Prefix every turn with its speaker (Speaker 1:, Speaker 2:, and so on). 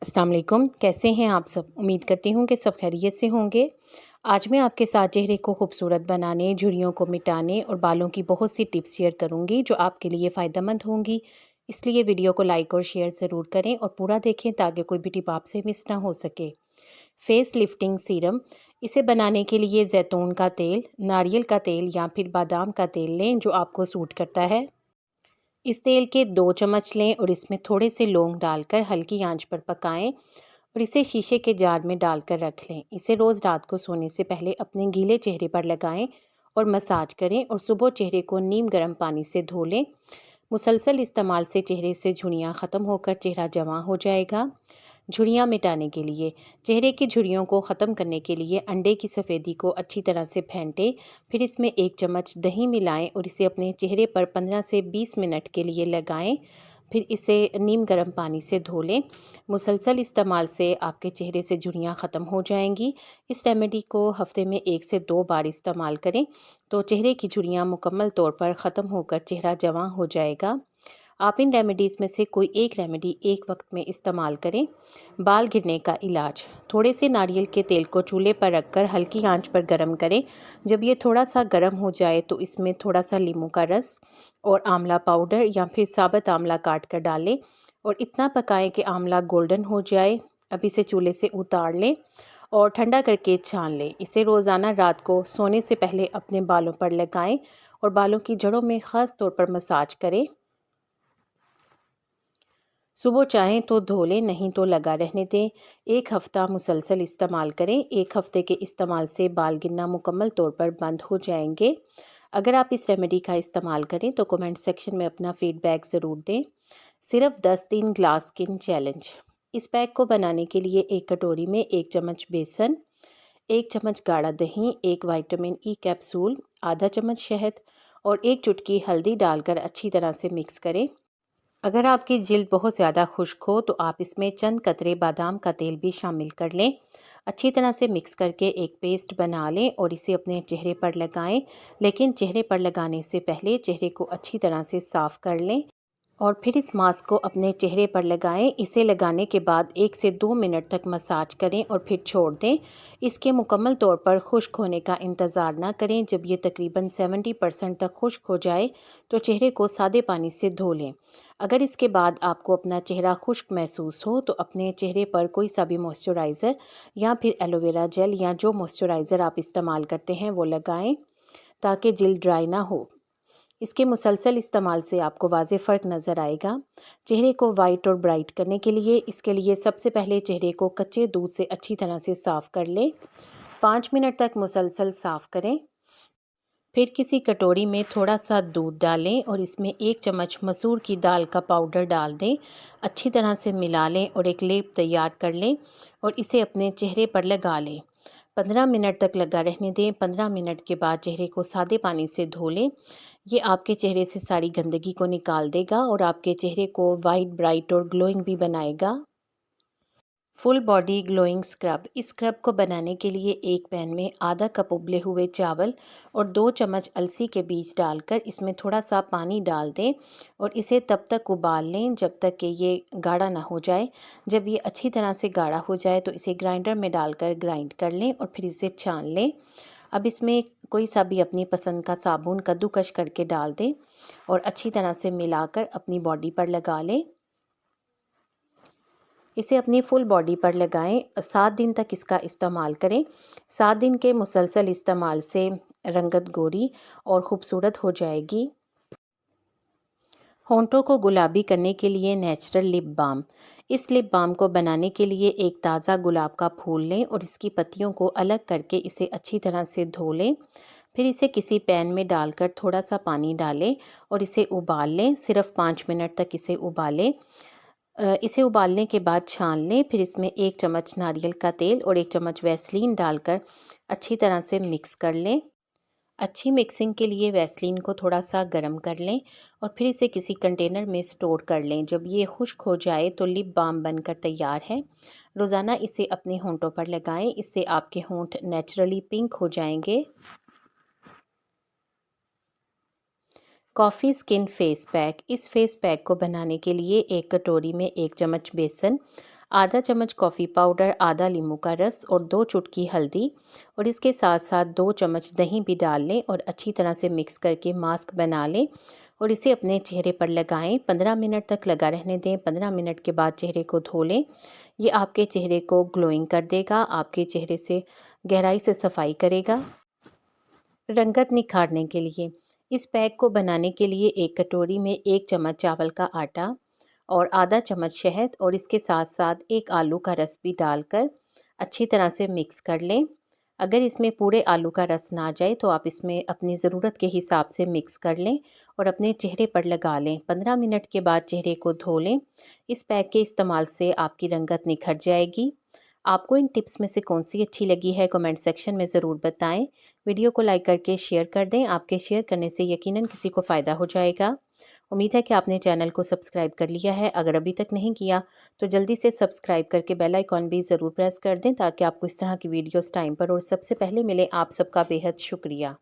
Speaker 1: अस्सलाम वालेकुम। कैसे हैं आप सब? उम्मीद करती हूँ कि सब खैरियत से होंगे। आज मैं आपके साथ चेहरे को खूबसूरत बनाने, झुर्रियों को मिटाने और बालों की बहुत सी टिप्स शेयर करूँगी जो आपके लिए फ़ायदेमंद होंगी। इसलिए वीडियो को लाइक और शेयर ज़रूर करें और पूरा देखें ताकि कोई भी टिप आपसे मिस ना हो सके। फेस लिफ्टिंग सीरम, इसे बनाने के लिए जैतून का तेल, नारियल का तेल या फिर बादाम का तेल लें जो आपको सूट करता है। इस तेल के 2 चम्मच लें और इसमें थोड़े से लौंग डालकर हल्की आंच पर पकाएं और इसे शीशे के जार में डालकर रख लें। इसे रोज़ रात को सोने से पहले अपने गीले चेहरे पर लगाएं और मसाज करें और सुबह चेहरे को नीम गर्म पानी से धो लें। मुसलसल इस्तेमाल से चेहरे से झुर्रियाँ ख़त्म होकर चेहरा जवां हो जाएगा। झुर्रियाँ मिटाने के लिए, चेहरे की झुर्रियों को ख़त्म करने के लिए अंडे की सफ़ेदी को अच्छी तरह से फेंटें। फिर इसमें 1 चम्मच दही मिलाएं और इसे अपने चेहरे पर 15 से 20 मिनट के लिए लगाएं। फिर इसे नीम गर्म पानी से धो लें। मुसलसल इस्तेमाल से आपके चेहरे से झुर्रियाँ ख़त्म हो जाएंगी। इस रेमेडी को हफ्ते में 1 से 2 बार इस्तेमाल करें तो चेहरे की झुर्रियाँ मुकम्मल तौर पर ख़त्म होकर चेहरा जवां हो जाएगा। आप इन रेमेडीज़ में से कोई एक रेमेडी एक वक्त में इस्तेमाल करें। बाल गिरने का इलाज, थोड़े से नारियल के तेल को चूल्हे पर रखकर हल्की आंच पर गर्म करें। जब ये थोड़ा सा गर्म हो जाए तो इसमें थोड़ा सा नींबू का रस और आंवला पाउडर या फिर साबुत आंवला काट कर डालें और इतना पकाएं कि आंवला गोल्डन हो जाए। अब इसे चूल्हे से उतार लें और ठंडा करके छान लें। इसे रोज़ाना रात को सोने से पहले अपने बालों पर लगाएं और बालों की जड़ों में ख़ास तौर पर मसाज करें। सुबह चाहें तो धो लें, नहीं तो लगा रहने दें। 1 हफ़्ता मुसलसल इस्तेमाल करें। 1 हफ़्ते के इस्तेमाल से बाल गिरना मुकम्मल तौर पर बंद हो जाएंगे। अगर आप इस रेमेडी का इस्तेमाल करें तो कमेंट सेक्शन में अपना फ़ीडबैक ज़रूर दें। सिर्फ 10 दिन ग्लास स्किन चैलेंज, इस पैक को बनाने के लिए एक कटोरी में 1 चम्मच बेसन, 1 चम्मच गाढ़ा दही, 1 विटामिन ई कैप्सूल, आधा चम्मच शहद और 1 चुटकी हल्दी डालकर अच्छी तरह से मिक्स करें। अगर आपकी जिल्द बहुत ज़्यादा खुश्क हो तो आप इसमें चंद कतरे बादाम का तेल भी शामिल कर लें। अच्छी तरह से मिक्स करके एक पेस्ट बना लें और इसे अपने चेहरे पर लगाएं। लेकिन चेहरे पर लगाने से पहले चेहरे को अच्छी तरह से साफ़ कर लें और फिर इस मास्क को अपने चेहरे पर लगाएं। इसे लगाने के बाद 1 से 2 मिनट तक मसाज करें और फिर छोड़ दें। इसके मुकम्मल तौर पर खुश्क होने का इंतज़ार ना करें। जब ये तकरीबन 70% तक खुश्क हो जाए तो चेहरे को सादे पानी से धो लें। अगर इसके बाद आपको अपना चेहरा खुश्क महसूस हो तो अपने चेहरे पर कोई सा भी मॉइस्चराइज़र या फिर एलोवेरा जेल या जो मॉइस्चराइज़र आप इस्तेमाल करते हैं वो लगाएं ताकि जिल्द ड्राई ना हो। इसके मुसलसल इस्तेमाल से आपको वाज़ेह फ़र्क नज़र आएगा। चेहरे को वाइट और ब्राइट करने के लिए इसके लिए सबसे पहले चेहरे को कच्चे दूध से अच्छी तरह से साफ़ कर लें। 5 मिनट तक मुसलसल साफ़ करें। फिर किसी कटोरी में थोड़ा सा दूध डालें और इसमें 1 चम्मच मसूर की दाल का पाउडर डाल दें। अच्छी तरह से मिला लें और एक लेप तैयार कर लें और इसे अपने चेहरे पर लगा लें। 15 मिनट तक लगा रहने दें। 15 मिनट के बाद चेहरे को सादे पानी से धो लें। ये आपके चेहरे से सारी गंदगी को निकाल देगा और आपके चेहरे को वाइट, ब्राइट और ग्लोइंग भी बनाएगा। फुल बॉडी ग्लोइंग स्क्रब, इस स्क्रब को बनाने के लिए एक पैन में आधा कप उबले हुए चावल और 2 चम्मच अलसी के बीज डालकर इसमें थोड़ा सा पानी डाल दें और इसे तब तक उबाल लें जब तक कि ये गाढ़ा ना हो जाए। जब ये अच्छी तरह से गाढ़ा हो जाए तो इसे ग्राइंडर में डालकर ग्राइंड कर लें और फिर इसे छान लें। अब इसमें कोई सा भी अपनी पसंद का साबुन कद्दूकस करके डाल दें और अच्छी तरह से मिलाकर अपनी बॉडी पर लगा लें। इसे अपनी फुल बॉडी पर लगाएं। 7 दिन तक इसका इस्तेमाल करें। 7 दिन के मुसलसल इस्तेमाल से रंगत गोरी और ख़ूबसूरत हो जाएगी। होंठों को गुलाबी करने के लिए नेचुरल लिप बाम, इस लिप बाम को बनाने के लिए एक ताज़ा गुलाब का फूल लें और इसकी पत्तियों को अलग करके इसे अच्छी तरह से धो लें। फिर इसे किसी पैन में डालकर थोड़ा सा पानी डालें और इसे उबाल लें। सिर्फ 5 मिनट तक इसे उबालें। इसे उबालने के बाद छान लें। फिर इसमें 1 चम्मच नारियल का तेल और 1 चम्मच वैसलीन डालकर अच्छी तरह से मिक्स कर लें। अच्छी मिक्सिंग के लिए वैसलीन को थोड़ा सा गर्म कर लें और फिर इसे किसी कंटेनर में स्टोर कर लें। जब ये खुश्क हो जाए तो लिप बाम बनकर तैयार है। रोज़ाना इसे अपने होंठों पर लगाएं। इससे आपके होंठ नेचुरली पिंक हो जाएंगे। कॉफ़ी स्किन फेस पैक, इस फेस पैक को बनाने के लिए एक कटोरी में 1 चम्मच बेसन, आधा चम्मच कॉफ़ी पाउडर, आधा नींबू का रस और 2 चुटकी हल्दी और इसके साथ साथ 2 चम्मच दही भी डाल लें और अच्छी तरह से मिक्स करके मास्क बना लें और इसे अपने चेहरे पर लगाएं। 15 मिनट तक लगा रहने दें। 15 मिनट के बाद चेहरे को धो लें। ये आपके चेहरे को ग्लोइंग कर देगा, आपके चेहरे से गहराई से सफाई करेगा। रंगत निखारने के लिए इस पैक को बनाने के लिए एक कटोरी में 1 चम्मच चावल का आटा और आधा चम्मच शहद और इसके साथ साथ एक आलू का रस भी डालकर अच्छी तरह से मिक्स कर लें। अगर इसमें पूरे आलू का रस ना जाए तो आप इसमें अपनी ज़रूरत के हिसाब से मिक्स कर लें और अपने चेहरे पर लगा लें। 15 मिनट के बाद चेहरे को धो लें। इस पैक के इस्तेमाल से आपकी रंगत निखर जाएगी। आपको इन टिप्स में से कौन सी अच्छी लगी है कमेंट सेक्शन में ज़रूर बताएं। वीडियो को लाइक करके शेयर कर दें। आपके शेयर करने से यकीनन किसी को फ़ायदा हो जाएगा। उम्मीद है कि आपने चैनल को सब्सक्राइब कर लिया है। अगर अभी तक नहीं किया तो जल्दी से सब्सक्राइब करके बेल आइकॉन भी ज़रूर प्रेस कर दें ताकि आपको इस तरह की वीडियोस टाइम पर और सबसे पहले मिले। आप सबका बेहद शुक्रिया।